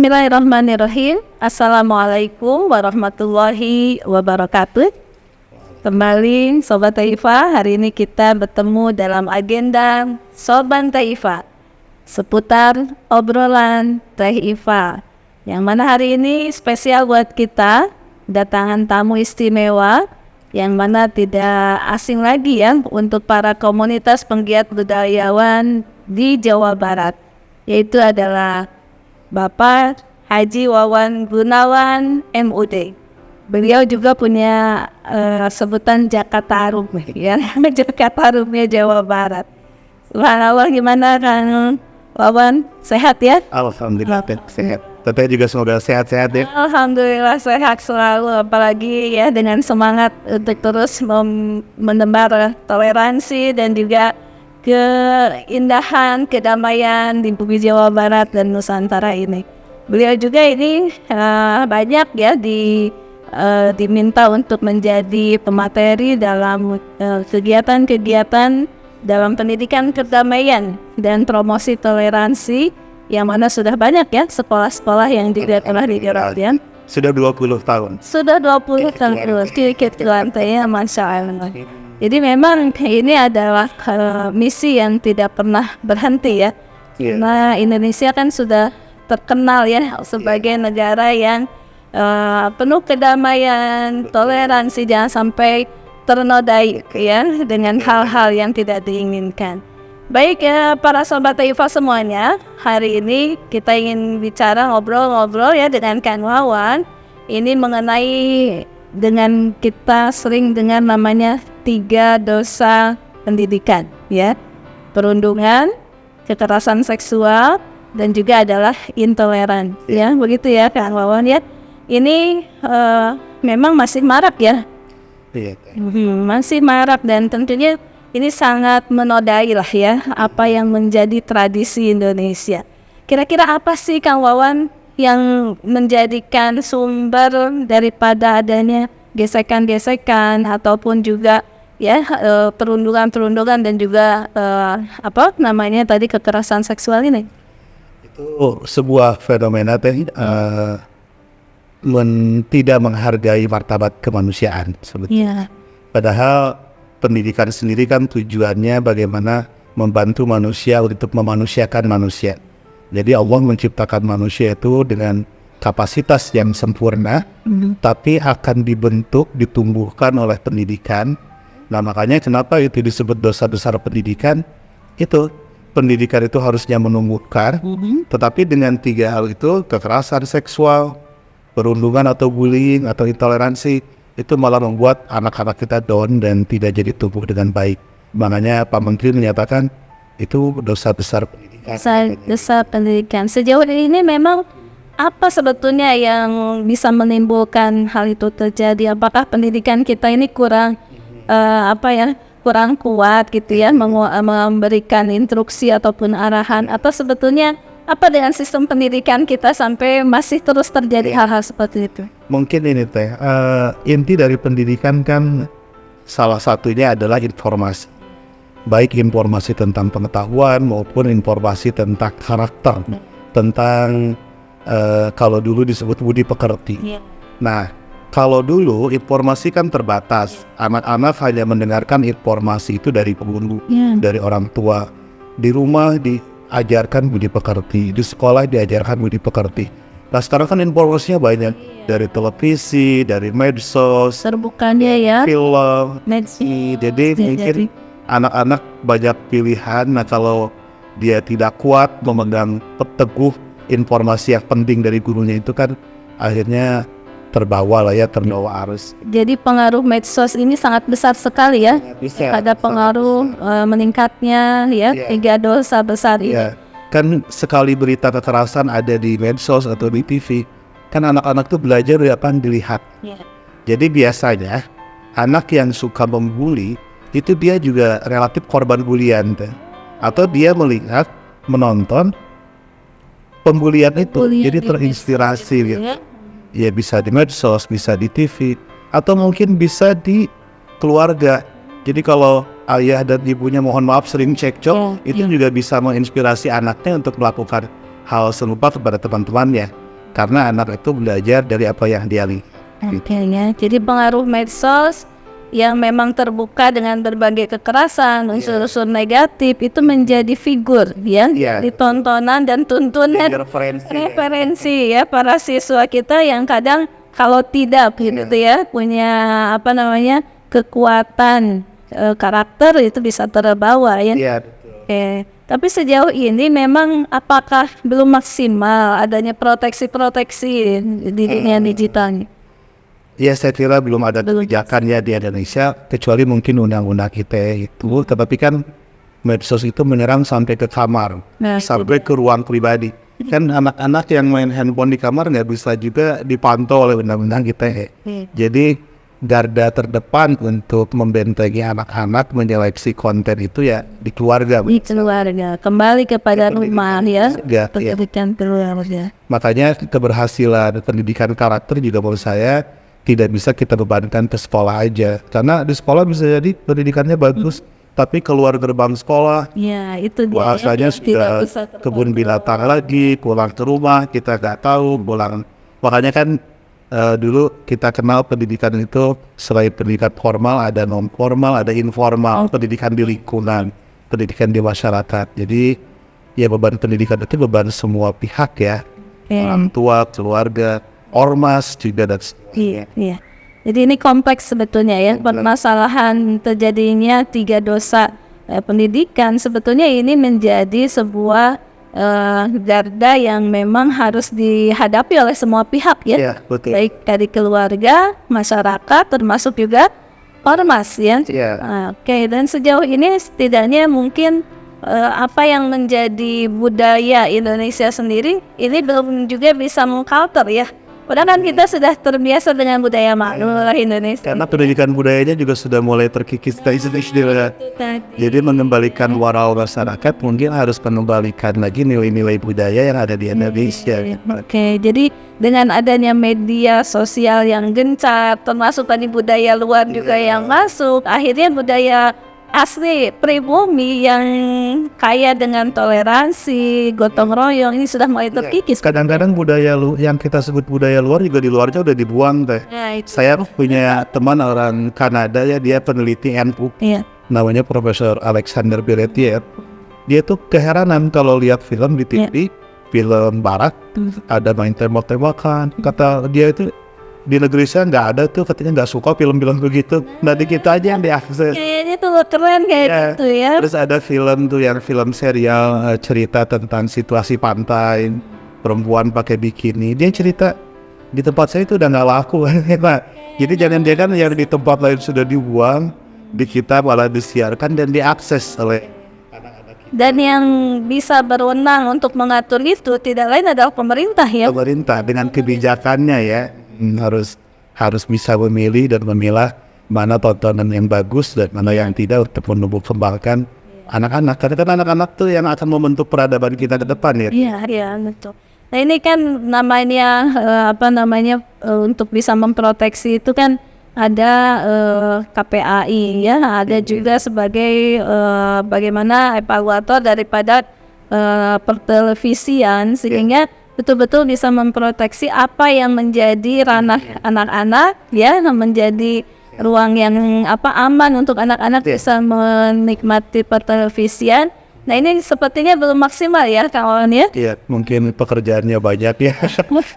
Bismillahirrahmanirrahim. Assalamualaikum warahmatullahi wabarakatuh. Kembali Sobat Taifa, hari ini kita bertemu dalam agenda Soban Taifa seputar obrolan Taifa, yang mana hari ini spesial buat kita, datangan tamu istimewa yang mana tidak asing lagi ya untuk para komunitas penggiat budayawan di Jawa Barat, yaitu adalah Bapak Haji Wawan Gunawan MUD. Beliau juga punya sebutan Jakatarum ya, Jakatarumnya Jawa Barat. Subhanallah, gimana Kang Wawan? Sehat ya? Alhamdulillah sehat. Teteh juga semoga sehat-sehat ya. Alhamdulillah sehat selalu, apalagi ya dengan semangat untuk terus menebar toleransi dan juga keindahan, kedamaian di bumi Jawa Barat dan Nusantara ini. Beliau juga ini banyak ya diminta untuk menjadi pemateri dalam kegiatan-kegiatan dalam pendidikan kedamaian dan promosi toleransi, yang mana sudah banyak ya sekolah-sekolah yang telah digarap ya. Sudah 20 tahun. Sudah 20 tahun, sedikit lantainya, Masya Allah. Jadi memang ini adalah misi yang tidak pernah berhenti ya. Nah, Indonesia kan sudah terkenal ya sebagai negara yang penuh kedamaian, toleransi, jangan sampai ternodai ya dengan hal-hal yang tidak diinginkan. Baik ya para Sobat Taifa semuanya, hari ini kita ingin bicara ngobrol-ngobrol ya dengan Kang Wawan. Ini mengenai dengan kita sering dengan namanya 3 dosa pendidikan ya, perundungan, kekerasan seksual, dan juga adalah intoleran ya, begitu ya Kang Wawan ya. Ini memang masih marak ya, masih marak, dan tentunya ini sangat menodai lah ya apa yang menjadi tradisi Indonesia. Kira-kira apa sih Kang Wawan yang menjadikan sumber daripada adanya gesekan-gesekan ataupun juga ya perundungan dan juga tadi kekerasan seksual ini? Itu sebuah fenomena tidak menghargai martabat kemanusiaan sebetulnya. Padahal pendidikan sendiri kan tujuannya bagaimana membantu manusia untuk memanusiakan manusia. Jadi Allah menciptakan manusia itu dengan kapasitas yang sempurna, tapi akan dibentuk, ditumbuhkan oleh pendidikan. Nah, makanya kenapa itu disebut dosa besar pendidikan? Itu pendidikan itu harusnya menumbuhkan, tetapi dengan 3 hal itu, kekerasan seksual, perundungan atau bullying atau intoleransi, itu malah membuat anak-anak kita down dan tidak jadi tumbuh dengan baik. Makanya Pak Menteri menyatakan itu dosa besar pendidikan. Dosa pendidikan. Sejauh ini memang apa sebetulnya yang bisa menimbulkan hal itu terjadi? Apakah pendidikan kita ini kurang kurang kuat gitu ya, memberikan instruksi ataupun arahan, atau sebetulnya apa dengan sistem pendidikan kita sampai masih terus terjadi hal-hal seperti itu? Mungkin ini inti dari pendidikan kan salah satunya adalah informasi, baik informasi tentang pengetahuan maupun informasi tentang karakter, tentang kalau dulu disebut budi pekerti. Nah, kalau dulu informasi kan terbatas, anak-anak hanya mendengarkan informasi itu dari guru, dari orang tua. Di rumah diajarkan budi pekerti, di sekolah diajarkan budi pekerti. Nah, sekarang kan informasinya banyak, dari televisi, dari medsos, terbukanya ya, film, jadi mungkin anak-anak banyak pilihan. Nah, kalau dia tidak kuat memegang teguh informasi yang penting dari gurunya itu kan akhirnya terbawa arus. Jadi pengaruh medsos ini sangat besar sekali ya, ada pengaruh meningkatnya ya 3 dosa besar ini. Kan sekali berita kekerasan ada di medsos atau di TV, kan anak-anak tuh belajar dari apa yang dilihat. Jadi biasanya anak yang suka membuli itu dia juga relatif korban bulian, atau dia melihat, menonton pembulian itu, jadi terinspirasi gitu. Ya bisa di medsos, bisa di TV, atau mungkin bisa di keluarga. Jadi kalau ayah dan ibunya mohon maaf sering cekcok, itu juga bisa menginspirasi anaknya untuk melakukan hal serupa kepada teman-temannya. karena anak itu belajar dari apa yang dia lihat. Oke ya, jadi pengaruh medsos yang memang terbuka dengan berbagai kekerasan, unsur-unsur negatif itu menjadi figur ya, di tontonan dan tuntunan referensi ya para siswa kita yang kadang kalau tidak gitu ya punya kekuatan karakter itu bisa terbawa ya. Iya. Oke. Tapi sejauh ini memang apakah belum maksimal adanya proteksi di dunia digital ini? Ya, saya kira belum ada kebijakan ya di Indonesia, kecuali mungkin undang-undang ITE itu. Tetapi kan medsos itu menyerang sampai ke kamar, sampai ke ruang pribadi. Kan anak-anak yang main handphone di kamar nggak bisa juga dipantau oleh undang-undang ITE. Jadi garda terdepan untuk membentengi anak-anak menyeleksi konten itu ya di keluarga. Di keluarga, kembali kepada rumah ya, pendidikan keluarga. Makanya keberhasilan pendidikan karakter juga menurut saya tidak bisa kita bebankan ke sekolah aja, karena di sekolah bisa jadi pendidikannya bagus, tapi keluar gerbang sekolah, ya itu dia, bahasanya sudah kebun binatang lagi, pulang ke rumah kita nggak tahu pulang. Makanya kan dulu kita kenal pendidikan itu selain pendidikan formal ada non formal, ada informal, pendidikan di lingkungan, pendidikan di masyarakat. Jadi ya beban pendidikan itu beban semua pihak ya, orang tua, keluarga, ormas juga dan iya. Jadi ini kompleks sebetulnya ya, permasalahan terjadinya 3 dosa pendidikan sebetulnya ini menjadi sebuah garda yang memang harus dihadapi oleh semua pihak ya, baik dari keluarga, masyarakat, termasuk juga ormas ya. Oke, dan sejauh ini setidaknya mungkin apa yang menjadi budaya Indonesia sendiri ini belum juga bisa meng-counter ya. Padahal kan kita sudah terbiasa dengan budaya makmur Indonesia. Karena pendidikan budayanya juga sudah mulai terkikis dari sedikit. Jadi mengembalikan moral masyarakat mungkin harus mengembalikan lagi nilai-nilai budaya yang ada di Indonesia. Oke, jadi dengan adanya media sosial yang gencar, termasuk tadi budaya luar juga yang masuk, akhirnya budaya asli pribumi yang kaya dengan toleransi, gotong royong ini sudah mulai terkikis. Kadang-kadang budaya yang kita sebut budaya luar juga di luarnya udah dibuang teh. Saya punya teman orang Kanada ya, dia peneliti NU, namanya Profesor Alexander Beretier. Dia tuh keheranan kalau lihat film di TV, film barat, ada main tembak-tembakan. Kata dia itu di negeri saya nggak ada tuh, katanya nggak suka film-film begitu. Nah di kita aja yang diakses. Kayaknya tuh keren kayak gitu ya. Terus ada film tuh yang film serial cerita tentang situasi pantai, perempuan pakai bikini. Dia cerita di tempat saya itu udah nggak laku. Nah, jadi jangan-jangan yang di tempat lain sudah dibuang, di kita malah disiarkan dan diakses oleh anak-anak kita. Dan yang bisa berwenang untuk mengatur itu tidak lain adalah pemerintah ya. Pemerintah dengan kebijakannya ya. Harus bisa memilih dan memilah mana tontonan yang bagus dan mana yang tidak untuk menumbuh kembangkan anak-anak. Karena kan anak-anak tuh yang akan membentuk peradaban kita ke depan ya. Iya betul. Nah ini kan namanya untuk bisa memproteksi itu kan ada KPAI ya, ada juga sebagai bagaimana evaluator daripada pertelevisian sehingga betul-betul bisa memproteksi apa yang menjadi ranah anak-anak ya, menjadi ruang yang aman untuk anak-anak bisa menikmati pertelevisian. Nah ini sepertinya belum maksimal ya kawan ya. Iya, mungkin pekerjaannya banyak ya.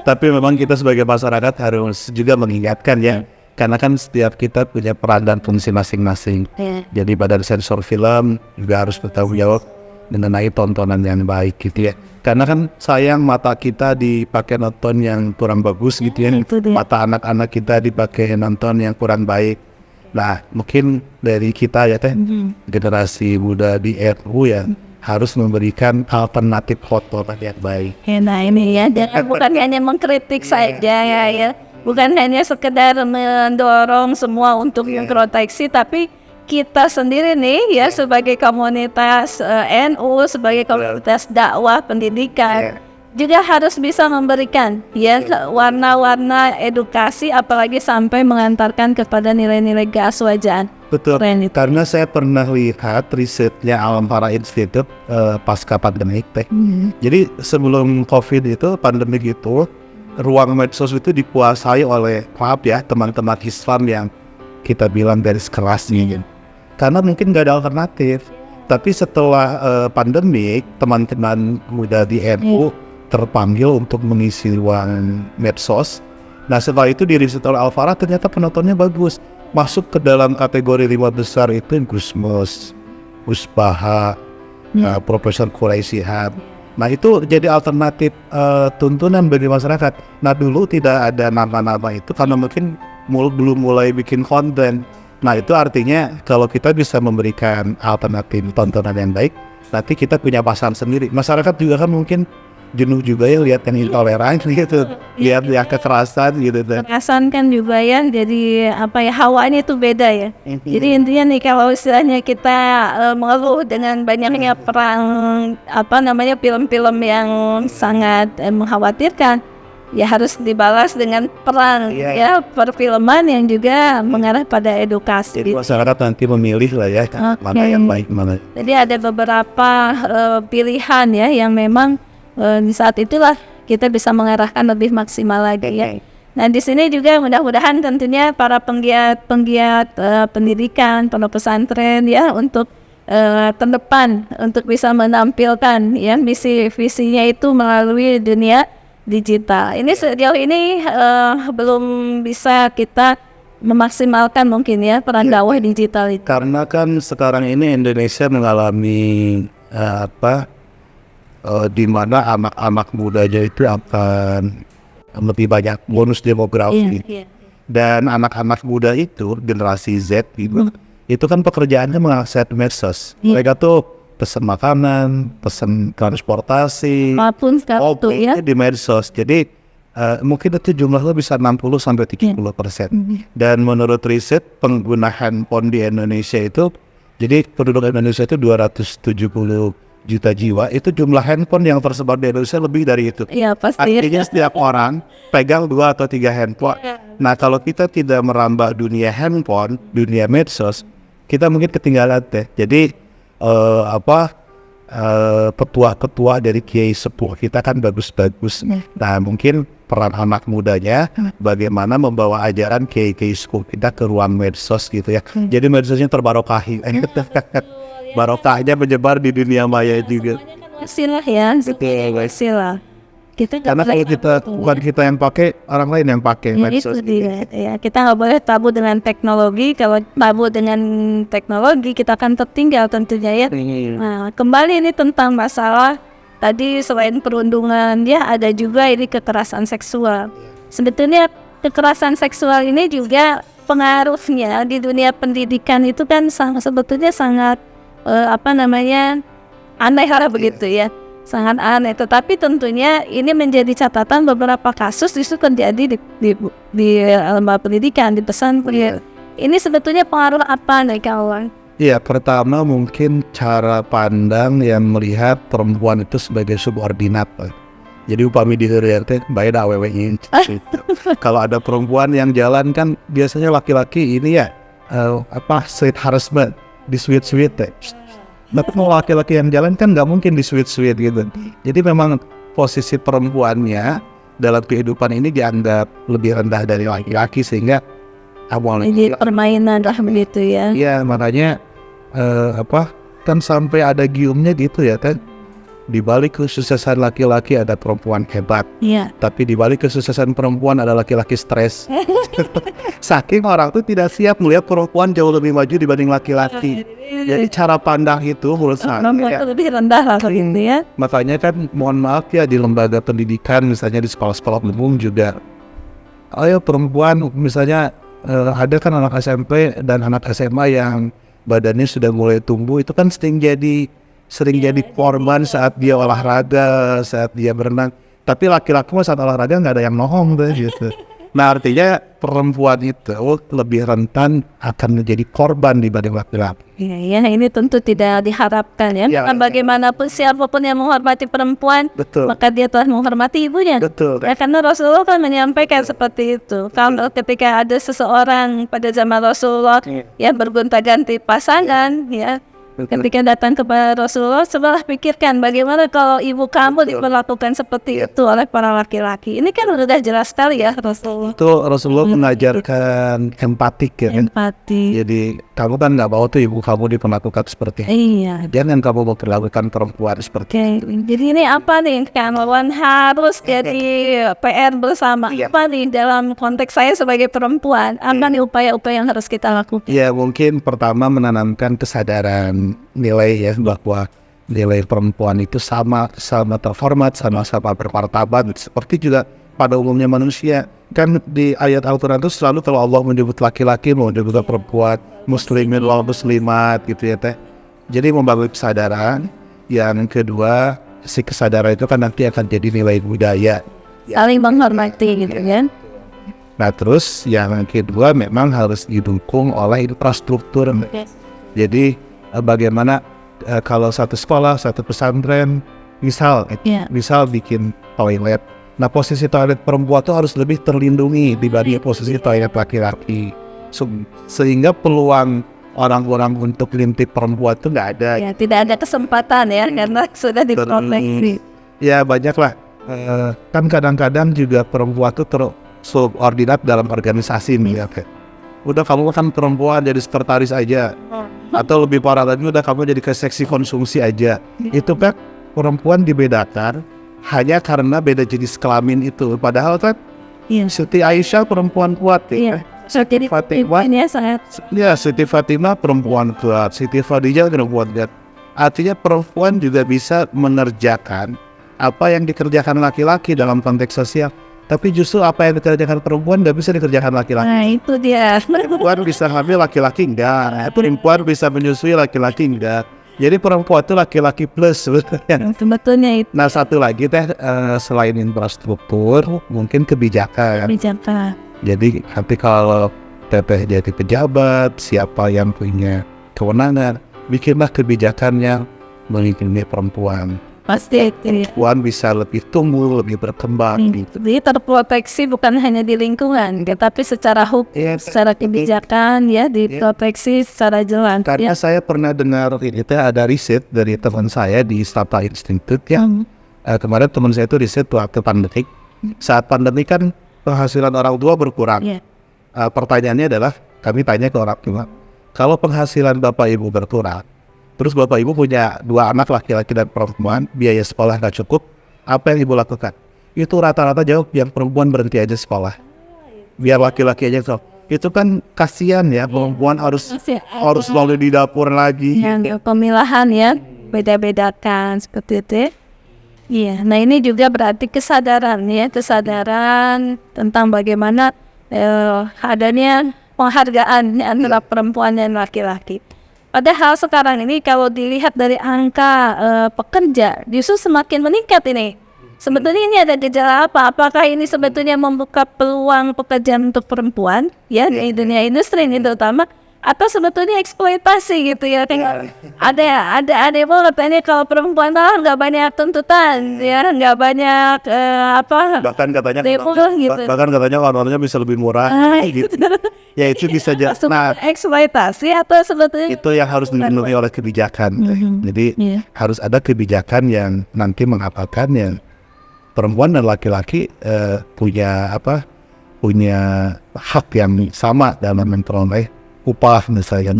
Tapi memang kita sebagai masyarakat harus juga mengingatkan ya. Karena kan setiap kita punya peran dan fungsi masing-masing. Jadi Badan Sensor Film juga harus bertanggung jawab mengenai tontonan yang baik gitu ya. Karena kan sayang mata kita dipakai nonton yang kurang bagus gitu ya. Mata anak-anak kita dipakai nonton yang kurang baik. Nah mungkin dari kita ya generasi muda di RU ya harus memberikan alternatif tontonan yang baik. Nah ini ya, jangan bukan hanya mengkritik saja ya. Bukan hanya sekedar mendorong semua untuk memproteksi, tapi kita sendiri nih ya sebagai komunitas NU, sebagai komunitas dakwah pendidikan juga harus bisa memberikan ya warna-warna edukasi, apalagi sampai mengantarkan kepada nilai-nilai keaswajaan. Betul, karena saya pernah lihat risetnya Al-Amhara Institute pasca pandemik Jadi sebelum COVID itu, pandemik itu ruang medsos itu dikuasai oleh, maaf ya, teman-teman Islam yang kita bilang garis keras gitu. Karena mungkin gak ada alternatif. Tapi setelah pandemi, teman-teman muda di NU terpanggil untuk mengisi ruang medsos. Nah setelah itu diriset oleh Al-Farah, ternyata penontonnya bagus. Masuk ke dalam kategori 5 besar itu Gusmus, Usbaha, Profesor Quraisy Shihab. Nah itu jadi alternatif tuntunan bagi masyarakat. Nah dulu tidak ada nama-nama itu karena mungkin belum mulai bikin konten. Nah itu artinya kalau kita bisa memberikan alternatif tontonan yang baik, nanti kita punya pasar sendiri. Masyarakat juga kan mungkin jenuh juga ya lihat yang intoleran gitu, lihat yang kekerasan gitu. Kekerasan kan juga ya, jadi hawanya itu beda ya. Jadi intinya nih kalau istilahnya kita mengeluh dengan banyaknya perang film-film yang sangat mengkhawatirkan, ya harus dibalas dengan perang ya, perfilman yang juga mengarah pada edukasi. Jadi masyarakat nanti memilih lah ya, mana yang baik mana. Jadi ada beberapa pilihan ya yang memang di saat itulah kita bisa mengarahkan lebih maksimal lagi ya. Nah di sini juga mudah-mudahan tentunya para penggiat pendidikan, pondok pesantren ya untuk terdepan untuk bisa menampilkan ya visinya itu melalui dunia digital. Ini sejauh ini belum bisa kita memaksimalkan mungkin ya peran dakwah digital itu. Karena kan sekarang ini Indonesia mengalami di mana anak-anak mudanya itu akan lebih banyak bonus demografi. Dan anak-anak muda itu generasi Z itu kan pekerjaannya mengakses medsos. Mereka tuh pesan makanan, pesan transportasi, apapun ya di medsos. Jadi mungkin itu jumlahnya bisa 60-30%. Dan menurut riset pengguna handphone di Indonesia itu, jadi penduduk Indonesia itu 270 juta jiwa, itu jumlah handphone yang tersebar di Indonesia lebih dari itu. Iya pasti. Artinya setiap orang pegang 2 atau 3 handphone. Nah kalau kita tidak merambah dunia handphone, dunia medsos, kita mungkin ketinggalan deh. Jadi petua-petua dari kiai sepuh kita kan bagus-bagus. Nah mungkin peran anak mudanya bagaimana membawa ajaran kiai-kiai sepuh kita ke ruang medsos gitu ya. Jadi medsosnya terbarokahi. Barokahnya menyebar di dunia maya juga. Wasilah ya, wasilah. Karena kalau bukan kita yang pakai, orang lain yang pakai medsos. Itu dia, ya. Kita nggak boleh tabu dengan teknologi. Kalau tabu dengan teknologi, kita akan tertinggal tentunya ya. Nah, kembali ini tentang masalah tadi selain perundungan ya, ada juga ini kekerasan seksual. Sebetulnya kekerasan seksual ini juga pengaruhnya di dunia pendidikan itu kan sebetulnya sangat aneh lah begitu ya, sangat aneh. Tetapi tentunya ini menjadi catatan beberapa kasus justru terjadi di lembaga pendidikan, di pesantren. Ini sebetulnya pengaruh apa nih kawan? Iya, pertama mungkin cara pandang yang melihat perempuan itu sebagai subordinat. Jadi upami di RT baik dah aww-nya. Kalau ada perempuan yang jalan kan biasanya laki-laki ini ya street harassment, di sweet deh. Tapi kalau laki-laki yang jalan kan nggak mungkin di sweet gitu. Jadi memang posisi perempuannya dalam kehidupan ini dianggap lebih rendah dari laki-laki sehingga jadi permainan lah begitu ya. Iya makanya kan sampai ada giumnya gitu ya kan. Di balik kesuksesan laki-laki ada perempuan hebat. Iya. Tapi di balik kesuksesan perempuan ada laki-laki stres. Saking orang tuh tidak siap melihat perempuan jauh lebih maju dibanding laki-laki. Jadi cara pandang itu menurut saya lebih rendah lah gitu ya. Makanya kan mohon maaf ya di lembaga pendidikan misalnya di sekolah-sekolah umum juga. Ayo perempuan misalnya ada kan anak SMP dan anak SMA yang badannya sudah mulai tumbuh itu kan sering jadi korban saat dia olahraga, saat dia berenang. Tapi laki-laki saat olahraga nggak ada yang nohong deh gitu. Nah artinya perempuan itu lebih rentan akan menjadi korban dibanding laki-laki. Iya, ini tentu tidak diharapkan ya. Bagaimanapun siapapun yang menghormati perempuan, maka dia telah menghormati ibunya. Betul. Ya, karena Rasulullah kan menyampaikan seperti itu. Kalau ketika ada seseorang pada zaman Rasulullah yang bergonta-ganti pasangan, ya ketika datang kepada Rasulullah, cobalah pikirkan bagaimana kalau ibu kamu diperlakukan seperti itu oleh para laki-laki. Ini kan udah jelas sekali ya Rasulullah. Itu Rasulullah mengajarkan empatik ya. Empati. Jadi kamu kan nggak mau tuh ibu kamu diperlakukan seperti itu. Iya. Jangan kamu mau perlakukan perempuan seperti Oke, jadi ini apa nih kawan harus jadi PR bersama. Apa nih dalam konteks saya sebagai perempuan? Apa nih upaya-upaya yang harus kita lakukan? ya, mungkin pertama menanamkan kesadaran nilai ya, bahwa nilai perempuan itu sama terhormat, sama-sama bermartabat, seperti juga pada umumnya manusia. Kan di ayat Al-Quran itu selalu kalau Allah menyebut laki-laki, menyebut perempuan, muslimin wal muslimat gitu ya teh. Jadi membangun kesadaran. Yang kedua, si kesadaran itu kan nanti akan jadi nilai budaya. Saling menghormati gitu kan. Nah terus yang kedua memang harus didukung oleh infrastruktur. Jadi bagaimana kalau satu sekolah, satu pesantren, misal bikin toilet. Nah posisi toilet perempuan itu harus lebih terlindungi dibanding posisi toilet laki-laki. Sehingga peluang orang-orang untuk ngintip perempuan itu nggak ada. Ya, tidak ada kesempatan ya karena sudah diproteksi. Ya banyak lah. Kan kadang-kadang juga perempuan itu subordinat dalam organisasi nih ya. Udah kamu kan perempuan jadi sekretaris aja. Atau lebih parah lagi udah kamu jadi ke seksi konsumsi aja. Itu kan perempuan dibedakan hanya karena beda jenis kelamin itu. Padahal kan Siti Aisyah perempuan kuat ya. Jadi Fatimah sangat. Ya, Siti Fatimah perempuan kuat, Siti Khadijah perempuan kuat. Artinya perempuan juga bisa menerjakan apa yang dikerjakan laki-laki dalam konteks sosial. Tapi justru apa yang dikerjakan perempuan nggak bisa dikerjakan laki-laki. Nah itu dia. Perempuan bisa hamil, laki-laki enggak. Perempuan bisa menyusui, laki-laki enggak. Jadi perempuan itu laki-laki plus sebetulnya. Sebetulnya itu. Nah satu lagi teh selain infrastruktur, mungkin kebijakan. Jadi nanti kalau teteh jadi pejabat, siapa yang punya kewenangan, bikinlah kebijakan yang melindungi perempuan. Pasti itu. Perempuan bisa lebih tumbuh, lebih berkembang. Gitu. Jadi terproteksi bukan hanya di lingkungan, tapi secara hukum, secara kebijakan diproteksi secara jelas. Karena saya pernah dengar ini ada riset dari teman saya di Startup Institute ya. Kemarin teman saya itu riset waktu pandemi. Saat pandemi kan penghasilan orang tua berkurang. Pertanyaannya adalah, kami tanya ke orang tua, kalau penghasilan bapak ibu berkurang, terus bapak ibu punya 2 anak laki-laki dan perempuan, biaya sekolah nggak cukup, apa yang ibu lakukan? Itu rata-rata jawab yang perempuan berhenti aja sekolah, biar laki-laki aja sekolah. Itu kan kasihan ya, perempuan harus selalu di dapur lagi. Yang pemilahan ya, beda-bedakan seperti itu. Iya, nah ini juga berarti kesadaran tentang bagaimana adanya penghargaan antara perempuan dan laki-laki. Padahal sekarang ini kalau dilihat dari angka pekerja justru semakin meningkat ini. Sebetulnya ini ada gejala apa? Apakah ini sebetulnya membuka peluang pekerjaan untuk perempuan ya di dunia industri ini terutama? Atau sebetulnya eksploitasi gitu ya? Ada yang mau katanya kalau perempuan malah nggak banyak tuntutan ya, nggak banyak bahkan katanya gitu. bahkan katanya honornya bisa lebih murah gitu. Ya itu bisa jadi eksploitasi atau sebetulnya itu yang harus dipenuhi oleh kebijakan. Jadi harus ada kebijakan yang nanti mengapakan yang perempuan dan laki-laki punya hak yang sama dalam memperoleh upah misalnya.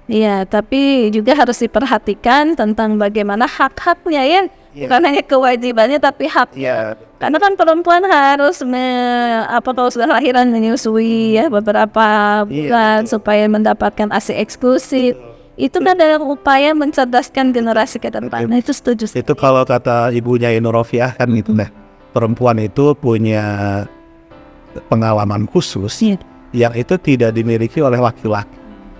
Iya, tapi juga harus diperhatikan tentang bagaimana hak-haknya ya, bukan hanya kewajibannya tapi hak. Karena kan perempuan harus kalau sudah lahiran menyusui ya beberapa bulan supaya mendapatkan ASI eksklusif. Itu kan dalam upaya mencerdaskan generasi ke depan. Nah, itu setuju. Itu kalau kata ibunya Inorovia kan itu perempuan itu punya pengalaman khusus yang itu tidak dimiliki oleh laki-laki.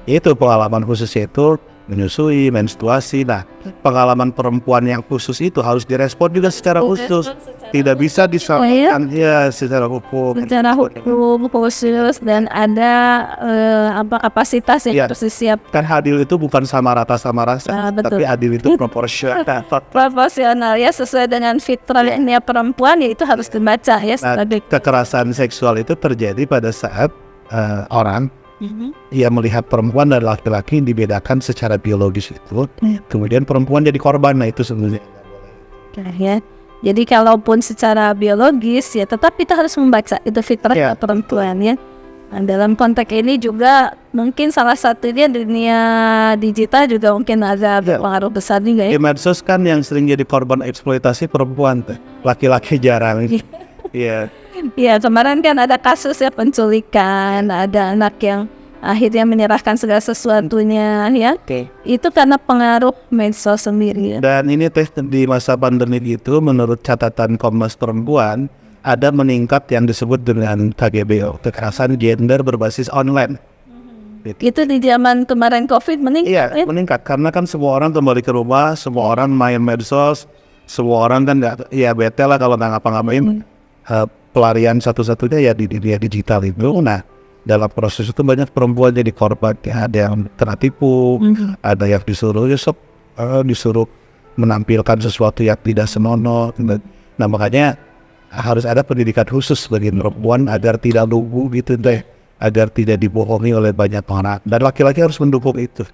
Itu pengalaman khususnya itu menyusui, menstruasi. Nah, pengalaman perempuan yang khusus itu harus direspon juga secara khusus. Tidak bisa disalahkan secara hukum. Secara hukum khusus dan ada kapasitas yang harus disiapkan. Kan adil itu bukan sama rata sama rasa, tapi adil itu proporsional. Proporsional ya, sesuai dengan fitrahnya perempuan ya, itu harus dibaca ya. Kekerasan seksual itu terjadi pada saat orang Ia melihat perempuan dan laki-laki dibedakan secara biologis itu, kemudian perempuan jadi korban. Nah itu sebenarnya Ya. Jadi kalaupun secara biologis ya tetap kita harus membaca itu fitrah perempuan ya. Nah, dalam konteks ini juga mungkin salah satunya dunia digital juga mungkin ada pengaruh besar juga ya. Di medsos kan yang sering jadi korban eksploitasi perempuan, laki-laki jarang. Iya. Iya, kemarin kan ada kasus ya penculikan, ada anak yang akhirnya menyerahkan segala sesuatunya ya. Itu karena pengaruh medsos sendiri ya. Dan ini di masa pandemi itu menurut catatan Komnas Perempuan ada meningkat yang disebut dengan KGBO, kekerasan gender berbasis online. Itu di zaman kemarin COVID meningkat. Iya, meningkat karena kan semua orang kembali ke rumah, semua orang main medsos, semua orang kan bete lah kalau nggak ngapa-ngapain. Pelarian satu-satunya ya di dunia digital itu. Nah, dalam proses itu banyak perempuan jadi korban. Ya, ada yang kena tipu, ada yang disuruh menampilkan sesuatu yang tidak senonoh. Nah, makanya harus ada pendidikan khusus bagi perempuan agar tidak lugu gitu deh, agar tidak dibohongi oleh banyak orang. Dan laki-laki harus mendukung itu.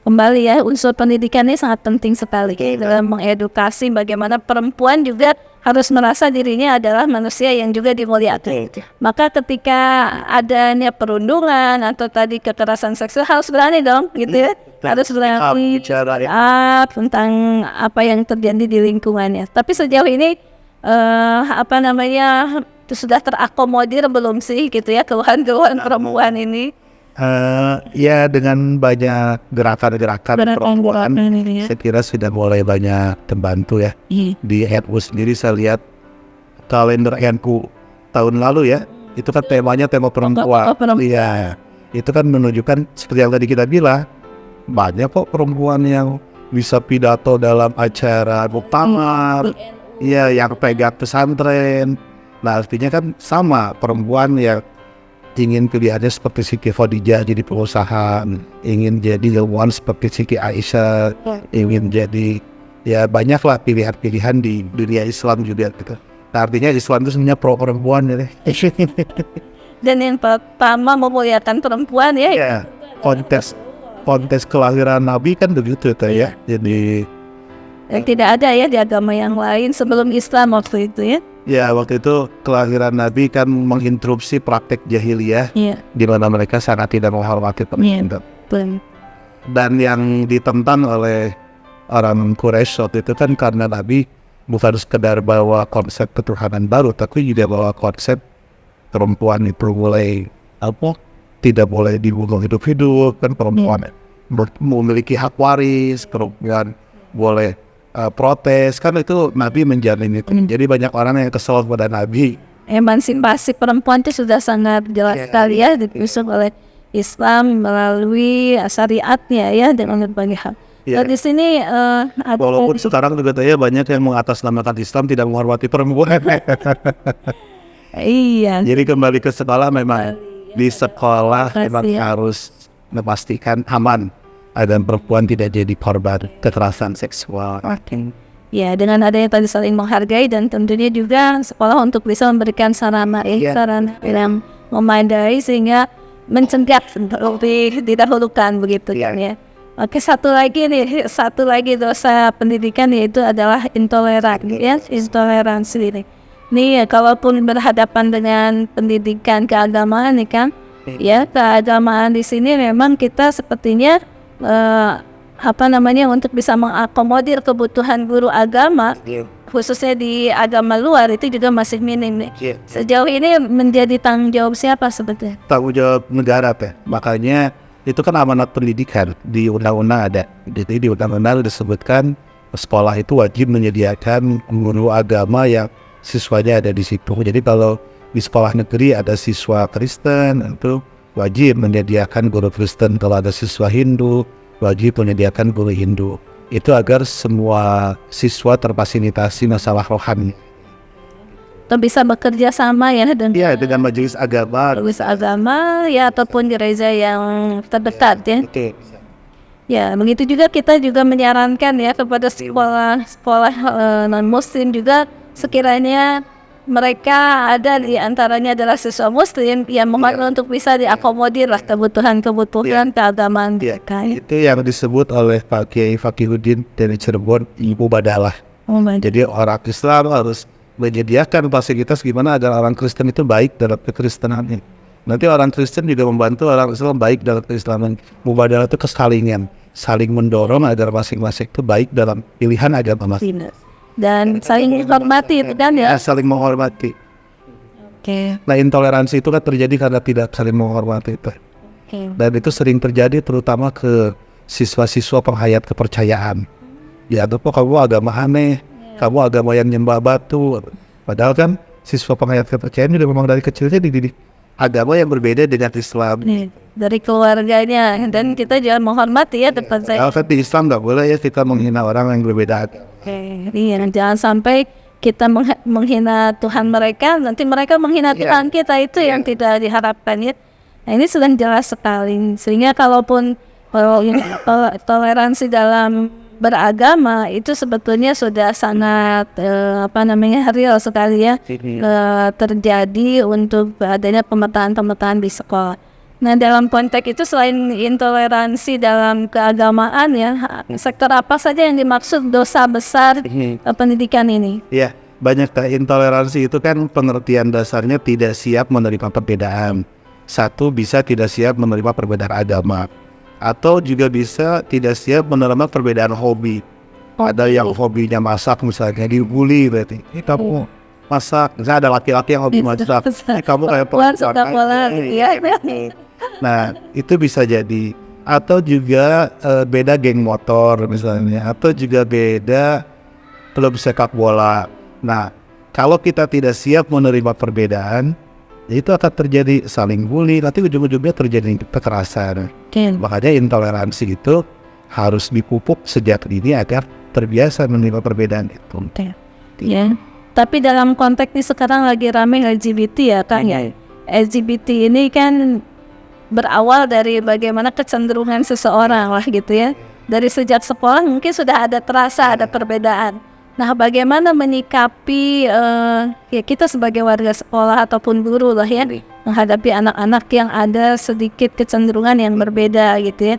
Kembali ya, unsur pendidikan ini sangat penting sekali dalam mengedukasi bagaimana perempuan juga harus merasa dirinya adalah manusia yang juga dimuliakan. Maka ketika adanya perundungan atau tadi kekerasan seksual harus berani dong gitu ya. Harus berani bicara tentang apa yang terjadi di lingkungannya. Tapi sejauh ini itu sudah terakomodir belum sih gitu ya keluhan-keluhan perempuan ini? Ya dengan banyak gerakan-gerakan perempuan saya kira sudah mulai banyak terbantu ya. Di NU sendiri saya lihat kalender NU tahun lalu ya, itu kan temanya tema perempuan. Iya, itu kan menunjukkan seperti yang tadi kita bilang, banyak kok perempuan yang bisa pidato dalam acara muktamar, yang pegang pesantren. Nah artinya kan sama perempuan yang ingin pilihannya seperti Siti Khadijah jadi pengusaha, ingin jadi ilmuwan seperti Siti Aisyah, ingin jadi banyaklah pilihan-pilihan di dunia Islam juga gitu. Nah, artinya Islam itu sebenarnya pro perempuan ya. Dan yang pertama memuliakan perempuan ya. Ya, kontes kelahiran Nabi kan begitu ya. Jadi yang tidak ada ya di agama yang lain sebelum Islam waktu itu ya. Ya, waktu itu kelahiran Nabi kan menginterupsi praktek jahiliyah, di mana mereka sangat tidak menghormati perempuan. Dan yang ditentang oleh orang Quraisy waktu itu kan karena Nabi bukan sekedar bawa konsep ketuhanan baru, tapi juga bawa konsep perempuan itu tidak boleh dibunuh hidup-hidup, kan perempuan memiliki hak waris, perempuan boleh protes, kan itu Nabi menjamin itu. Jadi banyak orang yang kesal kepada Nabi. Emansipasi perempuan itu sudah sangat jelas sekali ya diusung oleh Islam melalui syariatnya ya dengan berbagai hal. Nah, di sini walaupun sekarang juga banyak yang mengatasnamakan Islam tidak menghormati perempuan. Iya. Jadi kembali ke sekolah memang di sekolah memang harus memastikan aman. Dan perempuan tidak jadi korban kekerasan seksual. Ya, dengan adanya tadi saling menghargai dan tentunya juga sekolah untuk bisa memberikan sarana yang memadai sehingga mencegah lebih didahulukan begitu kan ya. Oke, satu lagi dosa pendidikan yaitu adalah intoleransi ini. Nih, kalaupun berhadapan dengan pendidikan keagamaan nih kan, keagamaan di sini memang kita sepertinya untuk bisa mengakomodir kebutuhan guru agama khususnya di agama luar itu juga masih minim nih. Sejauh ini menjadi tanggung jawab siapa sebetulnya? Tanggung jawab negara makanya itu kan amanat pendidikan di undang-undang ada. Jadi di undang-undang disebutkan sekolah itu wajib menyediakan guru agama yang siswanya ada di situ. Jadi kalau di sekolah negeri ada siswa Kristen itu wajib menyediakan guru Kristen, kalau ada siswa Hindu wajib menyediakan guru Hindu. Itu agar semua siswa terfasilitasi masalah rohani. Atau bisa bekerja sama dengan majelis agama ya ataupun gereja yang terdekat ya. Ya, begitu juga kita juga menyarankan ya kepada sekolah non muslim juga sekiranya mereka ada di antaranya adalah siswa muslim yang mohon untuk bisa diakomodir lah kebutuhan keagamaan mereka. Itu yang disebut oleh Pak Kiai Fakihuddin dari Cirebon, ibu badalah. Jadi orang Islam harus menyediakan fasilitas gimana agar orang Kristen itu baik dalam kekristenannya. Nanti orang Kristen juga membantu orang Islam baik dalam keislaman. Mubadalah itu kesalingan, saling mendorong agar masing-masing itu baik dalam pilihan agama masing. Dan saling menghormati itu kan ya? Saling menghormati. Oke. Nah, intoleransi itu kan terjadi karena tidak saling menghormati itu. Dan itu sering terjadi terutama ke siswa-siswa penghayat kepercayaan. Ya, atau kamu agama aneh, kamu agama yang nyembah batu. Padahal kan siswa penghayat kepercayaan juga memang dari kecilnya dididik agama yang berbeda dengan Islam. Dari keluarganya, dan kita jangan menghormati ya depan saya. Kalau di Islam nggak boleh ya kita menghina orang yang berbeda agama. Iya, jangan sampai kita menghina Tuhan mereka, nanti mereka menghina Tuhan kita, itu yang tidak diharapkan ya. Nah, ini sudah jelas sekali. Sehingga kalaupun toleransi dalam beragama itu sebetulnya sudah sangat real sekali ya, terjadi untuk adanya pemetaan di sekolah. Nah, dalam konteks itu selain intoleransi dalam keagamaan ya, sektor apa saja yang dimaksud dosa besar pendidikan ini? Iya, banyak. Intoleransi itu kan pengertian dasarnya tidak siap menerima perbedaan. Satu, bisa tidak siap menerima perbedaan agama, atau juga bisa tidak siap menerima perbedaan hobi. Ada yang hobinya masak misalnya, dibully berarti. Kamu masak, misalnya ada laki-laki yang hobi masak, kamu kayak Nah, itu bisa jadi. Atau juga beda geng motor misalnya, atau juga beda klub sepak bola. Nah, kalau kita tidak siap menerima perbedaan, itu akan terjadi saling bully, nanti ujung-ujungnya terjadi kekerasan. Makanya intoleransi itu harus dipupuk sejak dini agar terbiasa menerima perbedaan itu. Ya. Tapi dalam konteks ini sekarang lagi ramai LGBT ya kan ya. LGBT ini kan berawal dari bagaimana kecenderungan seseorang lah gitu ya. Dari sejak sekolah mungkin sudah terasa ada perbedaan. Nah, bagaimana menyikapi ya kita sebagai warga sekolah ataupun guru lah ya, menghadapi anak-anak yang ada sedikit kecenderungan yang berbeda gitu ya.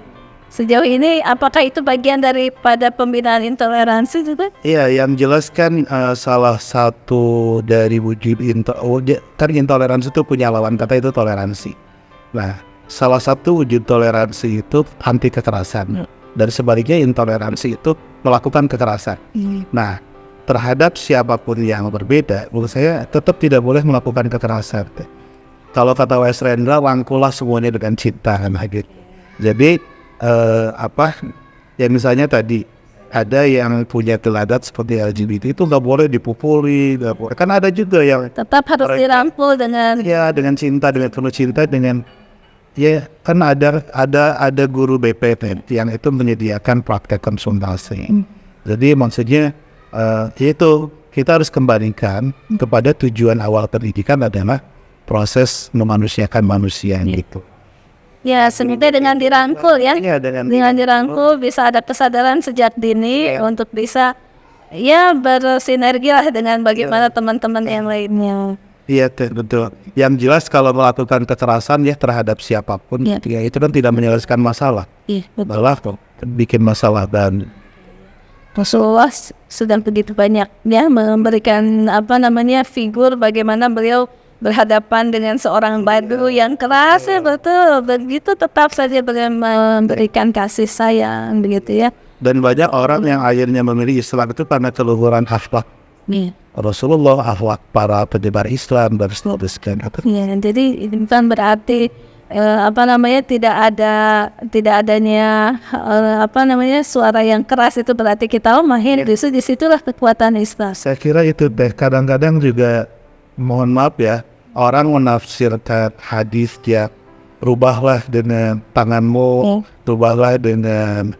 Sejauh ini apakah itu bagian daripada pembinaan intoleransi juga? Iya, yang jelas kan salah satu dari wujud intoleransi itu punya lawan kata, itu toleransi. Nah, salah satu wujud toleransi itu anti kekerasan. Dan sebaliknya intoleransi itu melakukan kekerasan. Nah, terhadap siapapun yang berbeda, menurut saya tetap tidak boleh melakukan kekerasan. Kalau kata Wes Rendra, rangkulah semuanya dengan cinta. Nah, gitu. Jadi ya misalnya tadi ada yang punya teladan seperti LGBT itu nggak boleh dipukuli, nggak boleh. Kan ada juga yang tetap harus dirangkul dengan cinta, dengan penuh cinta, dengan ya kan ada guru BPT yang itu menyediakan praktek konsultasi. Jadi maksudnya itu kita harus kembalikan kepada tujuan awal pendidikan adalah proses memanusiakan manusia gitu. Ya, sebenarnya dengan dirangkul ya, dengan dirangkul bisa ada kesadaran sejak dini untuk bisa ya bersinergi lah dengan bagaimana teman-teman yang lainnya. Iya, betul. Yang jelas kalau melakukan kekerasan ya terhadap siapapun, ya itu kan tidak menyelesaikan masalah. Iya, betul. Malah bikin masalah. Dan Rasulullah sudah begitu banyak ya memberikan figur bagaimana beliau berhadapan dengan seorang badu yang keras ya, betul. Begitu tetap saja beliau memberikan kasih sayang begitu ya. Dan banyak orang yang akhirnya memilih Islam itu karena keluhuran akhlak. Rasulullah, akhlak para penyebar Islam dan seterusnya. Jadi itu bukan berarti tidak adanya suara yang keras itu berarti kita lemah. Justru disitulah kekuatan Islam. Saya kira itu kadang-kadang juga mohon maaf ya, orang menafsirkan hadis ya, rubahlah dengan tanganmu, rubahlah dengan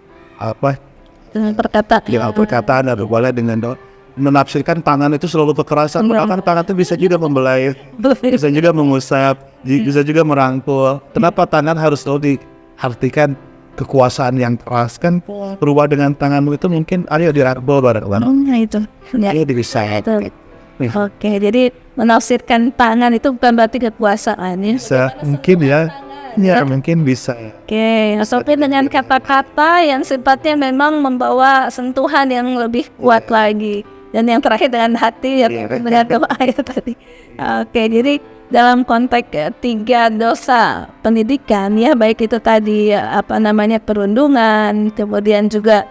perkataan, rubahlah dengan doa. Menafsirkan tangan itu selalu kekerasan, padahal tangan itu bisa juga membelai, bisa juga mengusap, bisa juga merangkul. Kenapa tangan harus selalu diartikan kekuasaan yang keras? Kan rubah dengan tanganmu itu mungkin ayo dirangkul bareng-bareng. Itu. Ya bisa. Oke, jadi menafsirkan tangan itu bukan berarti kekuasaan ya. Bisa mungkin ya. Ya mungkin bisa. Oke, tapi dengan kata-kata yang sifatnya memang membawa sentuhan yang lebih kuat lagi. Dan yang terakhir dengan hati, ya dengan doa ya tadi. Oke, jadi dalam konteks 3 dosa pendidikan ya, baik itu tadi perundungan, kemudian juga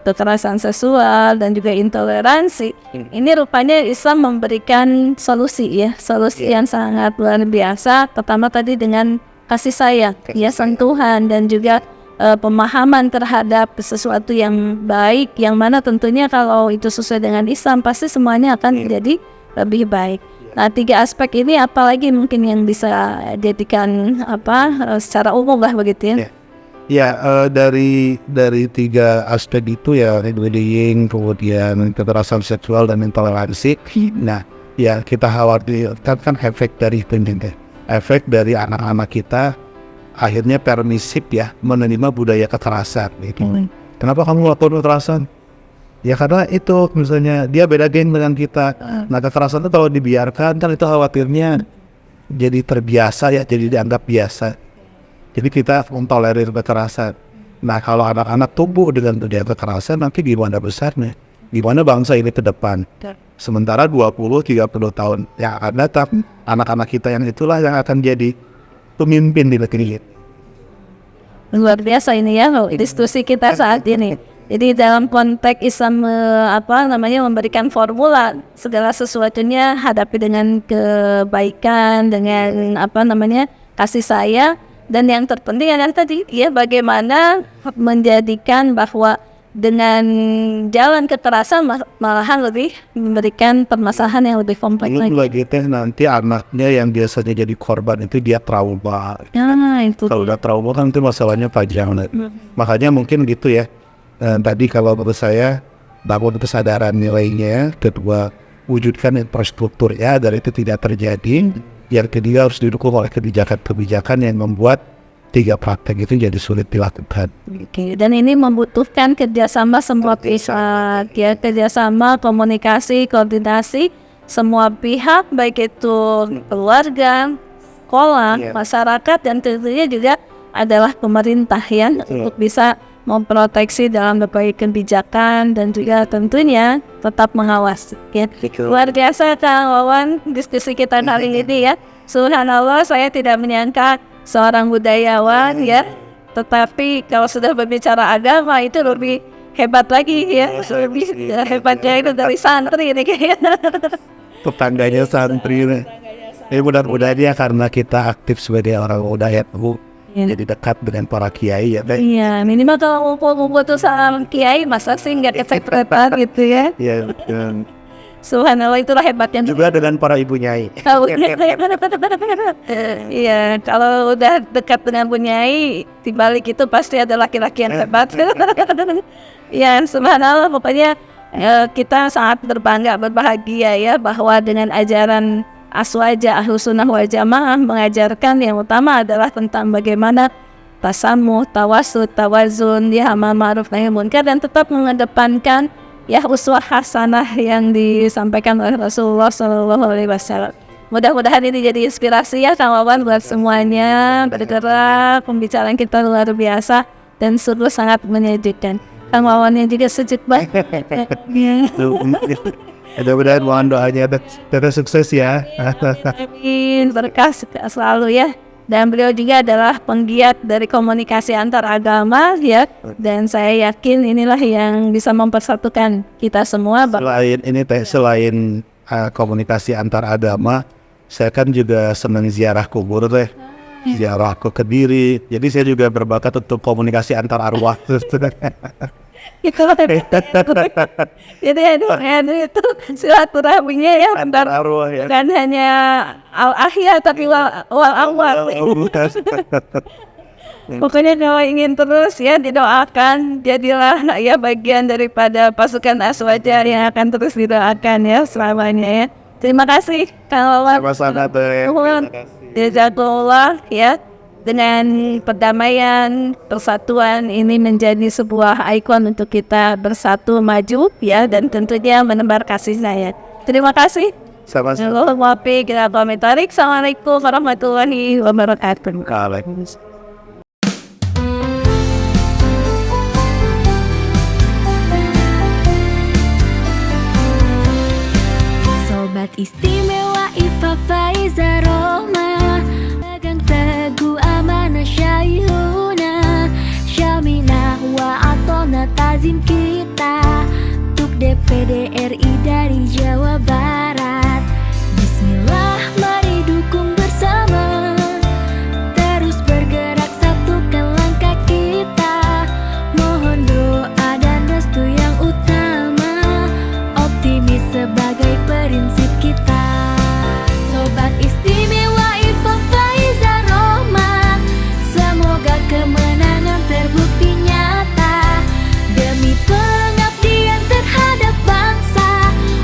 kekerasan seksual dan juga intoleransi. Ini rupanya Islam memberikan solusi ya, solusi yang sangat luar biasa. Pertama tadi dengan kasih sayang, ya sentuhan dan juga pemahaman terhadap sesuatu yang baik, yang mana tentunya kalau itu sesuai dengan Islam pasti semuanya akan menjadi lebih baik. Nah, 3 aspek ini apalagi mungkin yang bisa jadikan secara umum lah begitu ya? Ya, dari 3 aspek itu ya, bullying, kemudian kekerasan seksual dan intoleransi. Nah, ya kita khawatirkan kan efek dari pendidikan. Efek dari anak-anak kita akhirnya permisif ya menerima budaya kekerasan gitu. Kenapa kamu lakukan kekerasan? Ya karena itu misalnya dia beda geng dengan kita. Nah kekerasan itu kalau dibiarkan kan itu khawatirnya jadi terbiasa ya, jadi dianggap biasa. Jadi kita mentolerir kekerasan. Nah kalau anak-anak tumbuh dengan budaya kekerasan nanti gimana besarnya? Gimana bangsa ini ke depan? Sementara 20-30 tahun yang akan datang, anak-anak kita yang itulah yang akan jadi pemimpin di negeri ini. Luar biasa ini ya diskusi kita saat ini. Jadi dalam konteks Islam memberikan formula segala sesuatunya hadapi dengan kebaikan, dengan kasih sayang, dan yang terpenting adalah tadi ya bagaimana menjadikan bahwa dengan jalan kekerasan malahan lebih memberikan permasalahan yang lebih kompleks lagi. Nanti anaknya yang biasanya jadi korban itu dia trauma. Kalau udah trauma kan itu masalahnya panjang. Makanya mungkin gitu ya. Tadi kalau menurut saya bangun kesadaran nilainya, kedua wujudkan infrastruktur ya agar itu tidak terjadi. Yang kedua harus didukung oleh kebijakan-kebijakan yang membuat 3 praktek itu jadi sulit dilakukan. Oke, dan ini membutuhkan kerjasama semua pihak ya, kerjasama, komunikasi, koordinasi semua pihak, baik itu keluarga, sekolah, masyarakat, dan tentunya juga adalah pemerintah ya untuk bisa memproteksi dalam berbagai kebijakan dan juga tentunya tetap mengawasi ya. Luar biasa Kang Wawan diskusi kita hari ini ya. Subhanallah, saya tidak menyangka seorang budayawan ya, tetapi kalau sudah berbicara agama itu lebih hebat lagi ya, lebih hebatnya itu dari santri ini kayaknya. Tetangganya santri. Mudah-mudahan ya karena kita aktif sebagai orang muda ya, jadi dekat dengan para kiai ya. Iya, minimal kalau ngumpul-ngumpul tuh sama kiai masa sih nggak kecek-cekan gitu ya. Iya. Subhanallah, itulah hebatnya juga dengan para ibu nyai. Iya, kalau udah dekat dengan Bu Nyai, di balik itu pasti ada laki-laki yang hebat. Ya, subhanallah, pokoknya kita sangat berbangga, berbahagia ya bahwa dengan ajaran Aswaja Ahlus Sunnah wal Jamaah mengajarkan yang utama adalah tentang bagaimana tasamuh, tawasud, tawazun, ya amal ma'ruf nahi munkar, dan tetap mengedepankan ya uswah hasanah yang disampaikan oleh Rasulullah SAW. Mudah-mudahan ini jadi inspirasi ya Kang Wawan buat semuanya. Bergerak, pembicaraan kita luar biasa dan sungguh sangat menyejukkan. Kang Wawan yang juga sejuk banget. Mudah-mudahan mohon doanya tetap sukses ya. Amin, berkah selalu ya. Dan beliau juga adalah penggiat dari komunikasi antar agama ya, dan saya yakin inilah yang bisa mempersatukan kita semua. Selain komunikasi antar agama, saya kan juga senang ziarah kubur teh, ziarah ke Kediri. Jadi saya juga berbakat untuk komunikasi antar arwah. Jadi itu silaturahminya ya antar arwah ya. Bukan hanya al-ahya tapi wal amwat. Pokoknya kalau ingin terus ya didoakan, jadilah ya bagian daripada pasukan Aswaja yang akan terus didoakan ya selamanya ya. Terima kasih Kang Wawan. Sama-sama. Jazakallah ya. Dengan perdamaian, persatuan ini menjadi sebuah ikon untuk kita bersatu maju ya, dan tentunya menebar kasih sayang. Terima kasih. Sama-sama. Halo, Muafiq, kita pamit. Assalamualaikum warahmatullahi wabarakatuh. Waalaikumsalam. Sobat istimewa Ifa Faiza Roma, pegang teguh amanah syaihuna, Syaminah wa atona tazim kita, untuk DPD RI dari Jawa Barat.